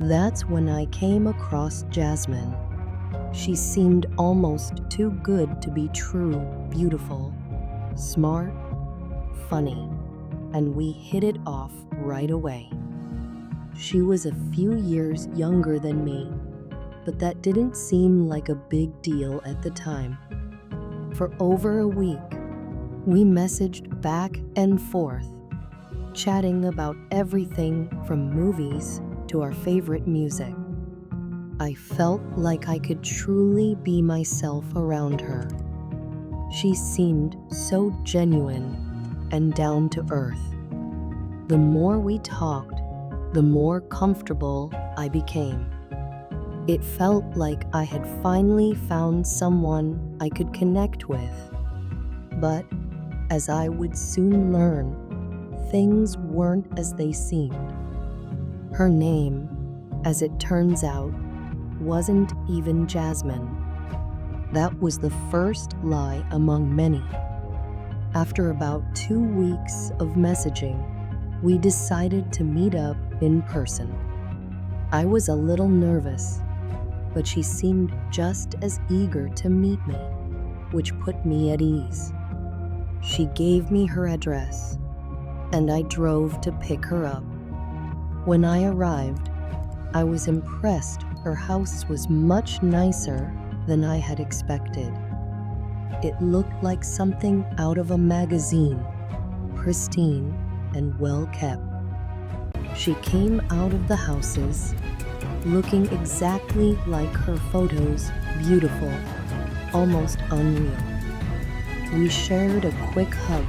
That's when I came across Jasmine. She seemed almost too good to be true, beautiful, smart, funny, and we hit it off right away. She was a few years younger than me, but that didn't seem like a big deal at the time. For over a week, we messaged back and forth, chatting about everything from movies to our favorite music. I felt like I could truly be myself around her. She seemed so genuine and down to earth. The more we talked, the more comfortable I became. It felt like I had finally found someone I could connect with. But, as I would soon learn, things weren't as they seemed. Her name, as it turns out, wasn't even Jasmine. That was the first lie among many. After about 2 weeks of messaging, we decided to meet up in person. I was a little nervous, but she seemed just as eager to meet me, which put me at ease. She gave me her address, and I drove to pick her up. When I arrived, I was impressed. Her house was much nicer than I had expected. It looked like something out of a magazine, pristine and well kept. She came out of the houses looking exactly like her photos, beautiful, almost unreal. We shared a quick hug,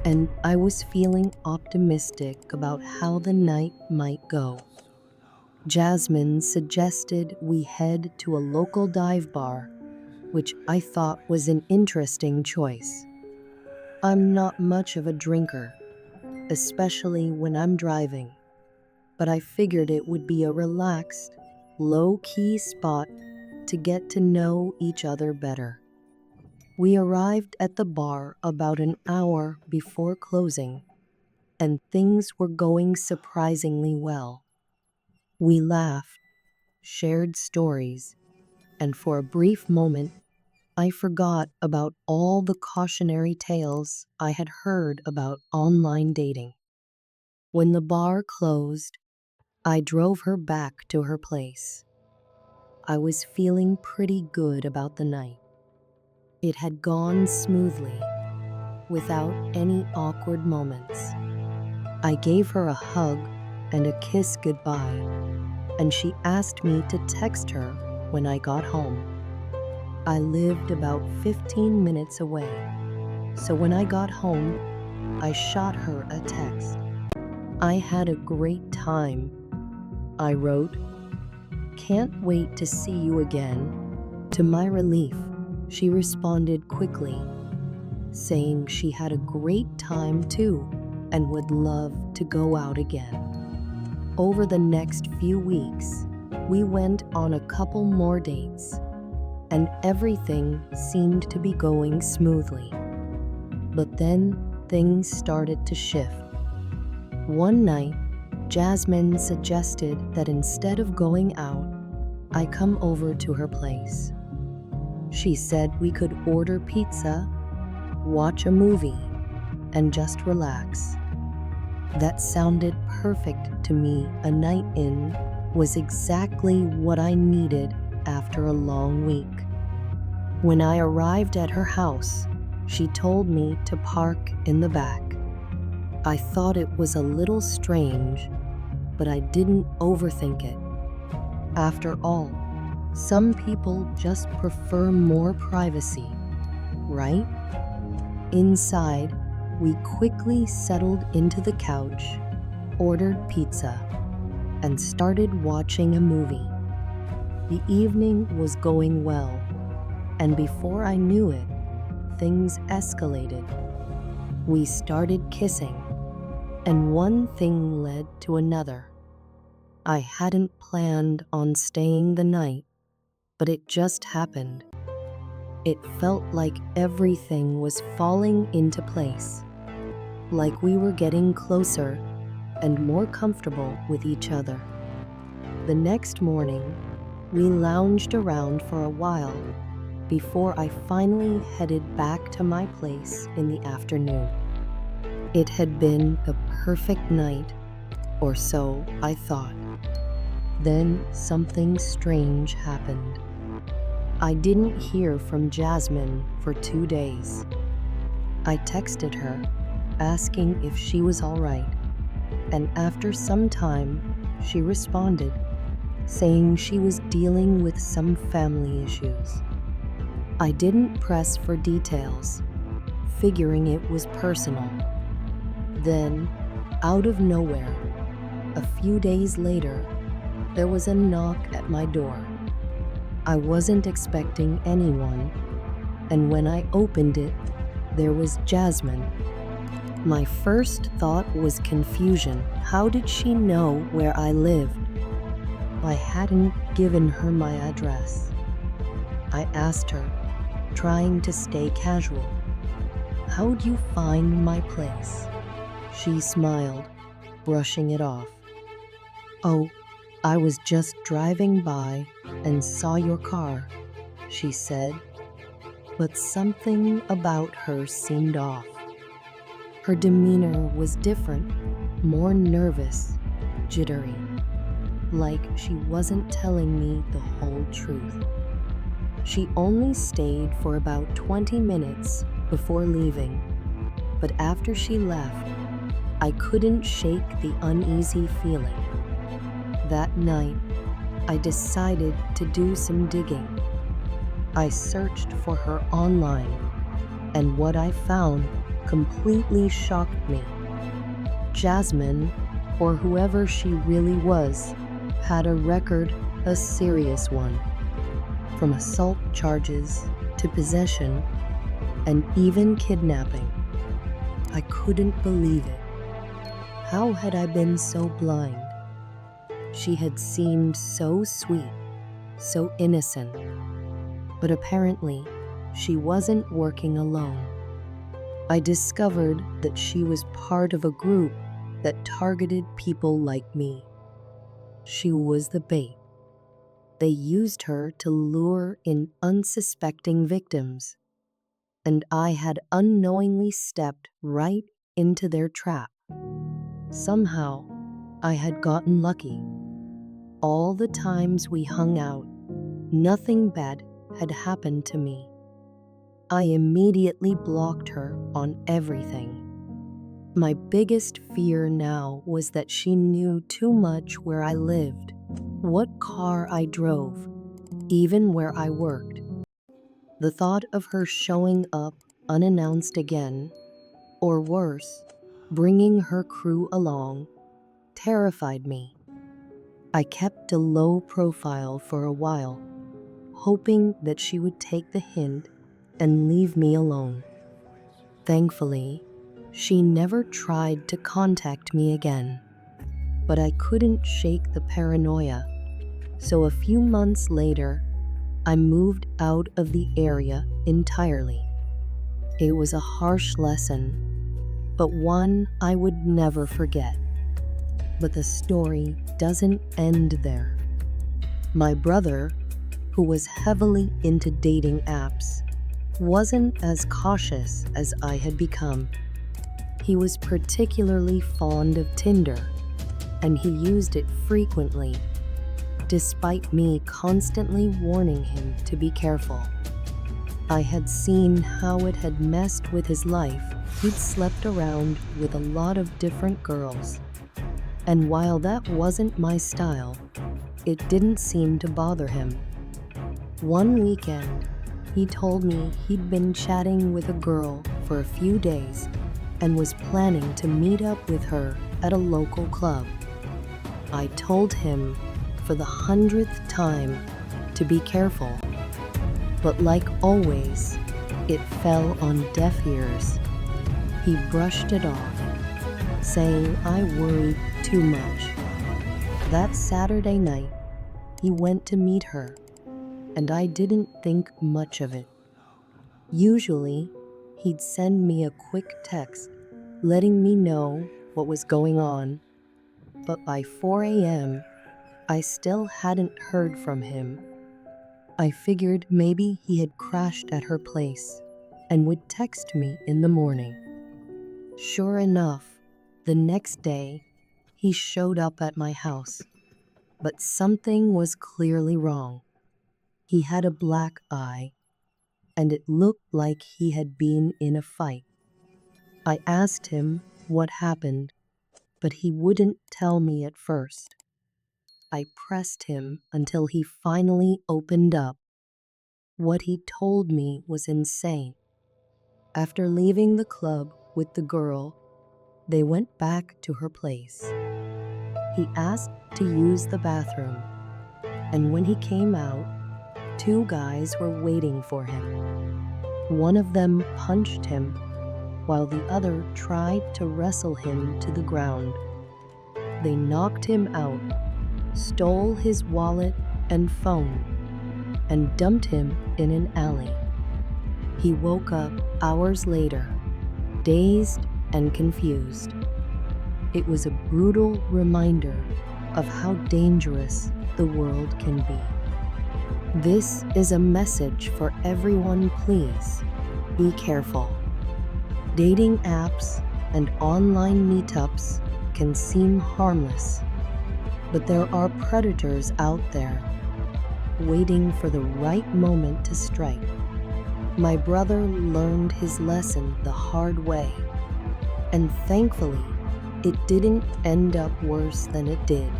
and I was feeling optimistic about how the night might go. Jasmine suggested we head to a local dive bar, which I thought was an interesting choice. I'm not much of a drinker, especially when I'm driving, but I figured it would be a relaxed, low-key spot to get to know each other better. We arrived at the bar about an hour before closing, and things were going surprisingly well. We laughed, shared stories, and for a brief moment, I forgot about all the cautionary tales I had heard about online dating. When the bar closed, I drove her back to her place. I was feeling pretty good about the night. It had gone smoothly, without any awkward moments. I gave her a hug and a kiss goodbye, and she asked me to text her when I got home. I lived about 15 minutes away, so when I got home, I shot her a text. I had a great time, I wrote. Can't wait to see you again. To my relief, she responded quickly, saying she had a great time too and would love to go out again. Over the next few weeks, we went on a couple more dates, and everything seemed to be going smoothly. But then things started to shift. One night, Jasmine suggested that instead of going out, I come over to her place. She said we could order pizza, watch a movie, and just relax. That sounded perfect to me. A night in was exactly what I needed after a long week. When I arrived at her house, she told me to park in the back. I thought it was a little strange, but I didn't overthink it. After all, some people just prefer more privacy, right? Inside, we quickly settled into the couch, ordered pizza, and started watching a movie. The evening was going well, and before I knew it, things escalated. We started kissing, and one thing led to another. I hadn't planned on staying the night, but it just happened. It felt like everything was falling into place, like we were getting closer and more comfortable with each other. The next morning, we lounged around for a while before I finally headed back to my place in the afternoon. It had been a perfect night, or so I thought. Then something strange happened. I didn't hear from Jasmine for 2 days. I texted her, asking if she was all right, and after some time, she responded, saying she was dealing with some family issues. I didn't press for details, figuring it was personal. Then, out of nowhere, a few days later, there was a knock at my door. I wasn't expecting anyone, and when I opened it, there was Jasmine. My first thought was confusion. How did she know where I lived? I hadn't given her my address. I asked her, trying to stay casual, "How'd you find my place?" She smiled, brushing it off. "Oh, I was just driving by and saw your car," she said, but something about her seemed off. Her demeanor was different, more nervous, jittery, like she wasn't telling me the whole truth. She only stayed for about 20 minutes before leaving, but after she left, I couldn't shake the uneasy feeling. That night, I decided to do some digging. I searched for her online, and what I found completely shocked me. Jasmine, or whoever she really was, had a record, a serious one. From assault charges to possession and even kidnapping. I couldn't believe it. How had I been so blind? She had seemed so sweet, so innocent. But apparently, she wasn't working alone. I discovered that she was part of a group that targeted people like me. She was the bait. They used her to lure in unsuspecting victims, and I had unknowingly stepped right into their trap. Somehow, I had gotten lucky. All the times we hung out, nothing bad had happened to me. I immediately blocked her on everything. My biggest fear now was that she knew too much where I lived, what car I drove, even where I worked. The thought of her showing up unannounced again, or worse, bringing her crew along, terrified me. I kept a low profile for a while, hoping that she would take the hint and leave me alone. Thankfully, she never tried to contact me again, but I couldn't shake the paranoia. So a few months later, I moved out of the area entirely. It was a harsh lesson, but one I would never forget. But the story doesn't end there. My brother, who was heavily into dating apps, wasn't as cautious as I had become. He was particularly fond of Tinder, and he used it frequently, despite me constantly warning him to be careful. I had seen how it had messed with his life. He'd slept around with a lot of different girls, and while that wasn't my style, it didn't seem to bother him. One weekend, he told me he'd been chatting with a girl for a few days and was planning to meet up with her at a local club. I told him for the 100th time to be careful, but like always, it fell on deaf ears. He brushed it off, saying I worried too much. That Saturday night, he went to meet her, and I didn't think much of it. Usually, he'd send me a quick text, letting me know what was going on, but by 4 a.m., I still hadn't heard from him. I figured maybe he had crashed at her place and would text me in the morning. Sure enough, the next day, he showed up at my house, but something was clearly wrong. He had a black eye, and it looked like he had been in a fight. I asked him what happened, but he wouldn't tell me at first. I pressed him until he finally opened up. What he told me was insane. After leaving the club with the girl, they went back to her place. He asked to use the bathroom, and when he came out, two guys were waiting for him. One of them punched him, while the other tried to wrestle him to the ground. They knocked him out, stole his wallet and phone, and dumped him in an alley. He woke up hours later, dazed and confused. It was a brutal reminder of how dangerous the world can be. This is a message for everyone, please. Be careful. Dating apps and online meetups can seem harmless, but there are predators out there waiting for the right moment to strike. My brother learned his lesson the hard way, and thankfully, it didn't end up worse than it did.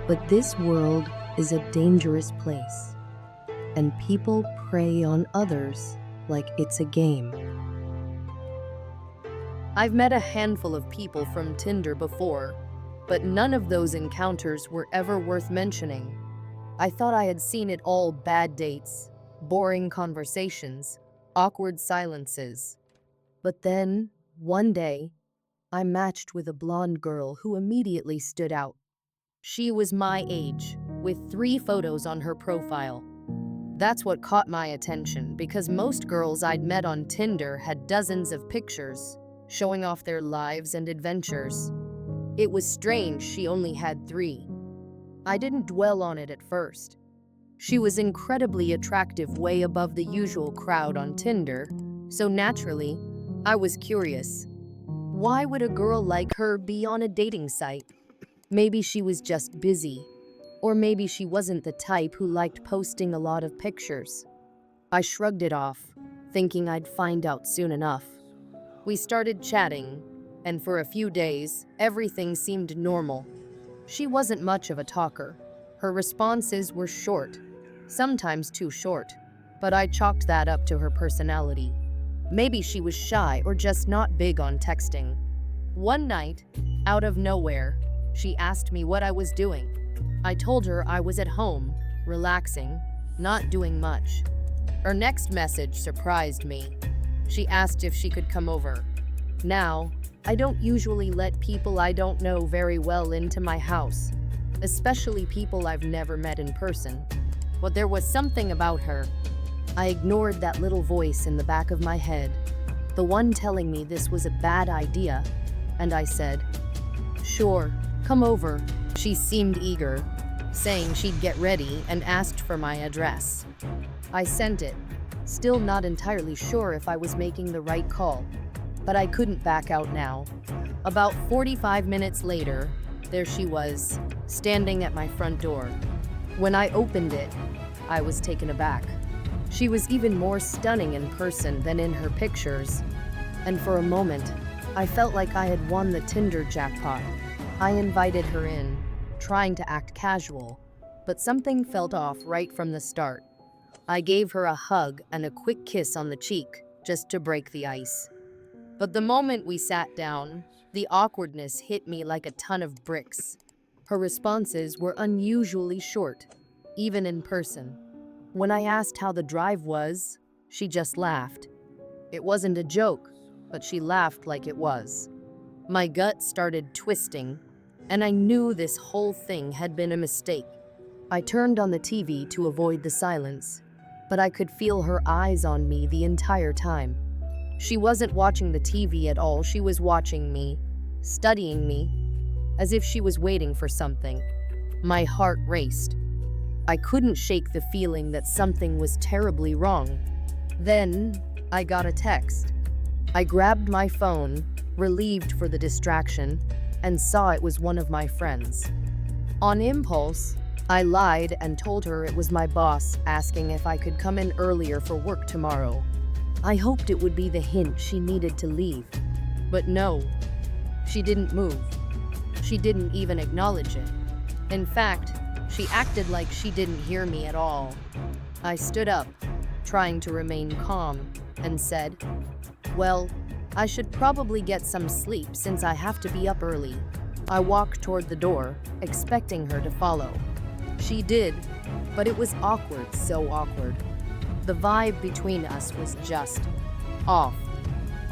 But this world is a dangerous place, and people prey on others like it's a game. I've met a handful of people from Tinder before, but none of those encounters were ever worth mentioning. I thought I had seen it all: bad dates, boring conversations, awkward silences. But then, one day, I matched with a blonde girl who immediately stood out. She was my age, with 3 photos on her profile. That's what caught my attention, because most girls I'd met on Tinder had dozens of pictures, showing off their lives and adventures. It was strange she only had 3. I didn't dwell on it at first. She was incredibly attractive, way above the usual crowd on Tinder, so naturally, I was curious. Why would a girl like her be on a dating site? Maybe she was just busy, or maybe she wasn't the type who liked posting a lot of pictures. I shrugged it off, thinking I'd find out soon enough. We started chatting, and for a few days, everything seemed normal. She wasn't much of a talker. Her responses were short, sometimes too short, but I chalked that up to her personality. Maybe she was shy or just not big on texting. One night, out of nowhere, she asked me what I was doing. I told her I was at home, relaxing, not doing much. Her next message surprised me. She asked if she could come over. Now, I don't usually let people I don't know very well into my house, especially people I've never met in person. But there was something about her. I ignored that little voice in the back of my head, the one telling me this was a bad idea, and I said, "Sure, come over." She seemed eager, saying she'd get ready, and asked for my address. I sent it, still not entirely sure if I was making the right call, but I couldn't back out now. About 45 minutes later, there she was, standing at my front door. When I opened it, I was taken aback. She was even more stunning in person than in her pictures, and for a moment, I felt like I had won the Tinder jackpot. I invited her in, trying to act casual, but something felt off right from the start. I gave her a hug and a quick kiss on the cheek, just to break the ice. But the moment we sat down, the awkwardness hit me like a ton of bricks. Her responses were unusually short, even in person. When I asked how the drive was, she just laughed. It wasn't a joke, but she laughed like it was. My gut started twisting, and I knew this whole thing had been a mistake. I turned on the TV to avoid the silence, but I could feel her eyes on me the entire time. She wasn't watching the TV at all, she was watching me, studying me, as if she was waiting for something. My heart raced. I couldn't shake the feeling that something was terribly wrong. Then, I got a text. I grabbed my phone, relieved for the distraction, and saw it was one of my friends. On impulse, I lied and told her it was my boss asking if I could come in earlier for work tomorrow. I hoped it would be the hint she needed to leave. But no, she didn't move. She didn't even acknowledge it. In fact, she acted like she didn't hear me at all. I stood up, trying to remain calm, and said, "Well, I should probably get some sleep since I have to be up early." I walked toward the door, expecting her to follow. She did, but it was awkward, so awkward. The vibe between us was just off.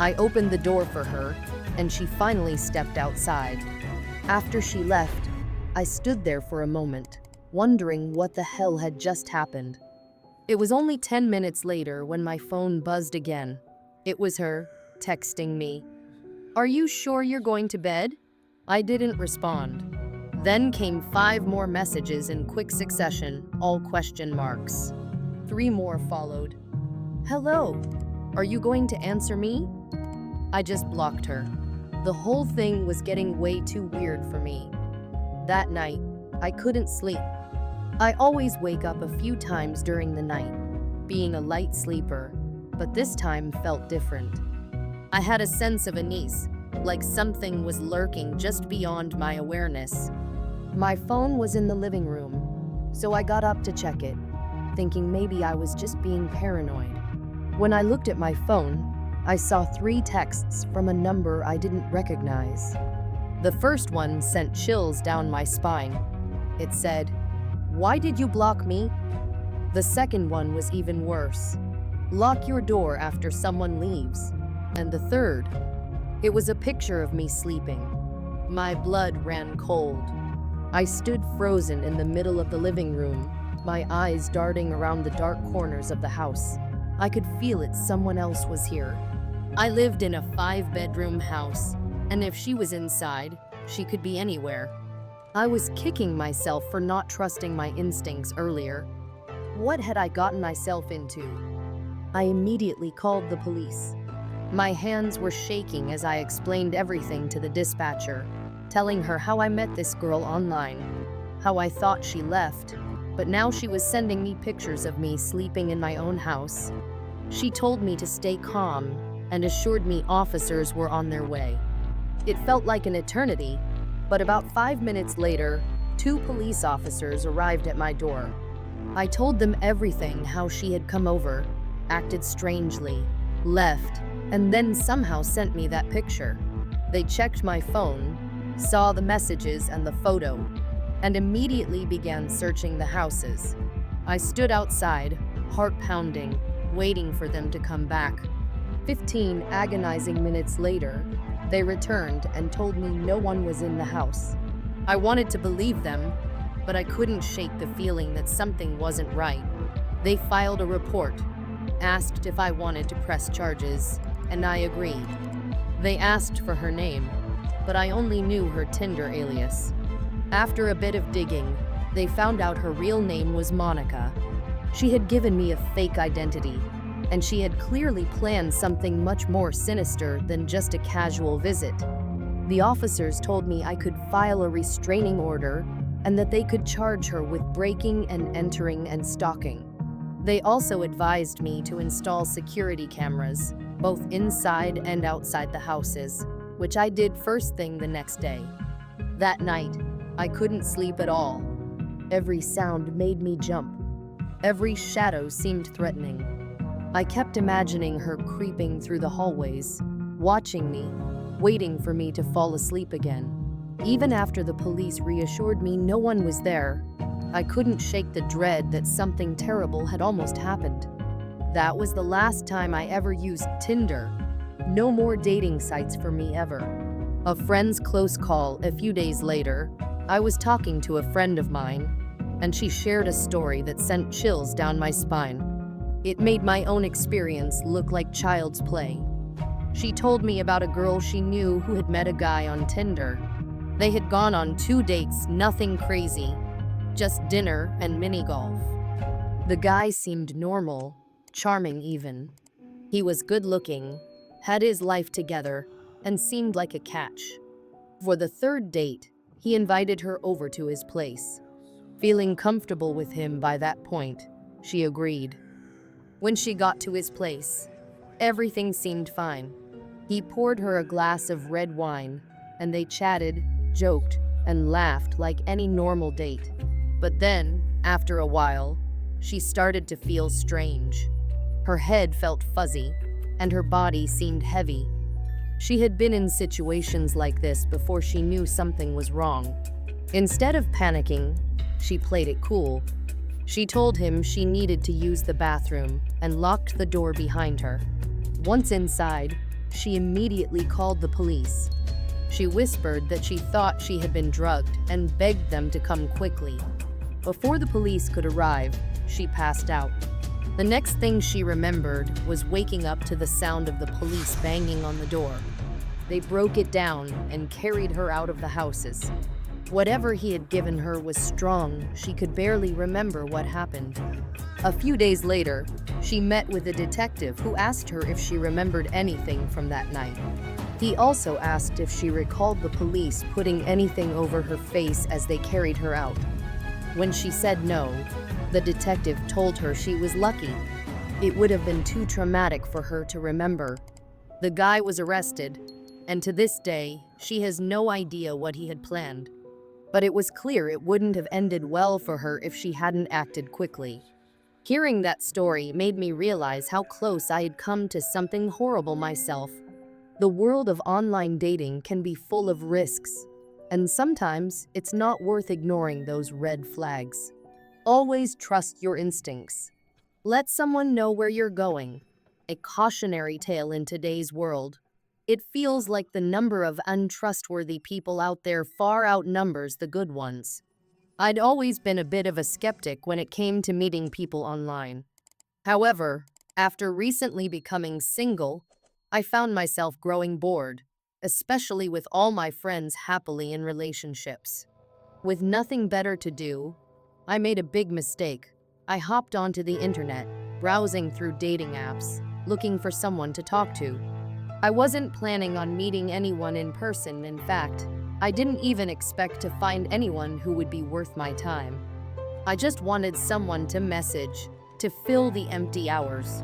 I opened the door for her, and she finally stepped outside. After she left, I stood there for a moment, wondering what the hell had just happened. It was only 10 minutes later when my phone buzzed again. It was her, texting me. "Are you sure you're going to bed?" I didn't respond. Then came 5 more messages in quick succession, all question marks. 3 more followed. "Hello, are you going to answer me?" I just blocked her. The whole thing was getting way too weird for me. That night, I couldn't sleep. I always wake up a few times during the night, being a light sleeper, but this time felt different. I had a sense of unease, like something was lurking just beyond my awareness. My phone was in the living room, so I got up to check it, thinking maybe I was just being paranoid. When I looked at my phone, I saw 3 texts from a number I didn't recognize. The first one sent chills down my spine. It said, "Why did you block me?" The second one was even worse. "Lock your door after someone leaves." And the third, it was a picture of me sleeping. My blood ran cold. I stood frozen in the middle of the living room, my eyes darting around the dark corners of the house. I could feel it, someone else was here. I lived in a 5-bedroom house, and if she was inside, she could be anywhere. I was kicking myself for not trusting my instincts earlier. What had I gotten myself into? I immediately called the police. My hands were shaking as I explained everything to the dispatcher, telling her how I met this girl online, how I thought she left, but now she was sending me pictures of me sleeping in my own house. She told me to stay calm and assured me officers were on their way. It felt like an eternity, but about 5 minutes later, 2 police officers arrived at my door. I told them everything, how she had come over, acted strangely, left, and then somehow sent me that picture. They checked my phone, saw the messages and the photo, and immediately began searching the houses. I stood outside, heart pounding, waiting for them to come back. 15 agonizing minutes later, they returned and told me no one was in the house. I wanted to believe them, but I couldn't shake the feeling that something wasn't right. They filed a report, asked if I wanted to press charges, and I agreed. They asked for her name, but I only knew her Tinder alias. After a bit of digging, they found out her real name was Monica. She had given me a fake identity, and she had clearly planned something much more sinister than just a casual visit. The officers told me I could file a restraining order and that they could charge her with breaking and entering and stalking. They also advised me to install security cameras, both inside and outside the houses, which I did first thing the next day. That night, I couldn't sleep at all. Every sound made me jump. Every shadow seemed threatening. I kept imagining her creeping through the hallways, watching me, waiting for me to fall asleep again. Even after the police reassured me no one was there, I couldn't shake the dread that something terrible had almost happened. That was the last time I ever used Tinder. No more dating sites for me ever. A friend's close call a few days later, I was talking to a friend of mine, and she shared a story that sent chills down my spine. It made my own experience look like child's play. She told me about a girl she knew who had met a guy on Tinder. They had gone on 2 dates, nothing crazy, just dinner and mini golf. The guy seemed normal, charming even. He was good looking, had his life together, and seemed like a catch. For the third date, he invited her over to his place. Feeling comfortable with him by that point, she agreed. When she got to his place, everything seemed fine. He poured her a glass of red wine, and they chatted, joked, and laughed like any normal date. But then, after a while, she started to feel strange. Her head felt fuzzy, and her body seemed heavy. She had been in situations like this before she knew something was wrong. Instead of panicking, she played it cool. She told him she needed to use the bathroom and locked the door behind her. Once inside, she immediately called the police. She whispered that she thought she had been drugged and begged them to come quickly. Before the police could arrive, she passed out. The next thing she remembered was waking up to the sound of the police banging on the door. They broke it down and carried her out of the houses. Whatever he had given her was strong. She could barely remember what happened. A few days later, she met with a detective who asked her if she remembered anything from that night. He also asked if she recalled the police putting anything over her face as they carried her out. When she said no, the detective told her she was lucky. It would have been too traumatic for her to remember. The guy was arrested, and to this day, she has no idea what he had planned. But it was clear it wouldn't have ended well for her if she hadn't acted quickly. Hearing that story made me realize how close I had come to something horrible myself. The world of online dating can be full of risks, and sometimes it's not worth ignoring those red flags. Always trust your instincts. Let someone know where you're going. A cautionary tale in today's world. It feels like the number of untrustworthy people out there far outnumbers the good ones. I'd always been a bit of a skeptic when it came to meeting people online. However, after recently becoming single, I found myself growing bored, especially with all my friends happily in relationships. With nothing better to do, I made a big mistake. I hopped onto the internet, browsing through dating apps, looking for someone to talk to. I wasn't planning on meeting anyone in person. In fact, I didn't even expect to find anyone who would be worth my time. I just wanted someone to message, to fill the empty hours.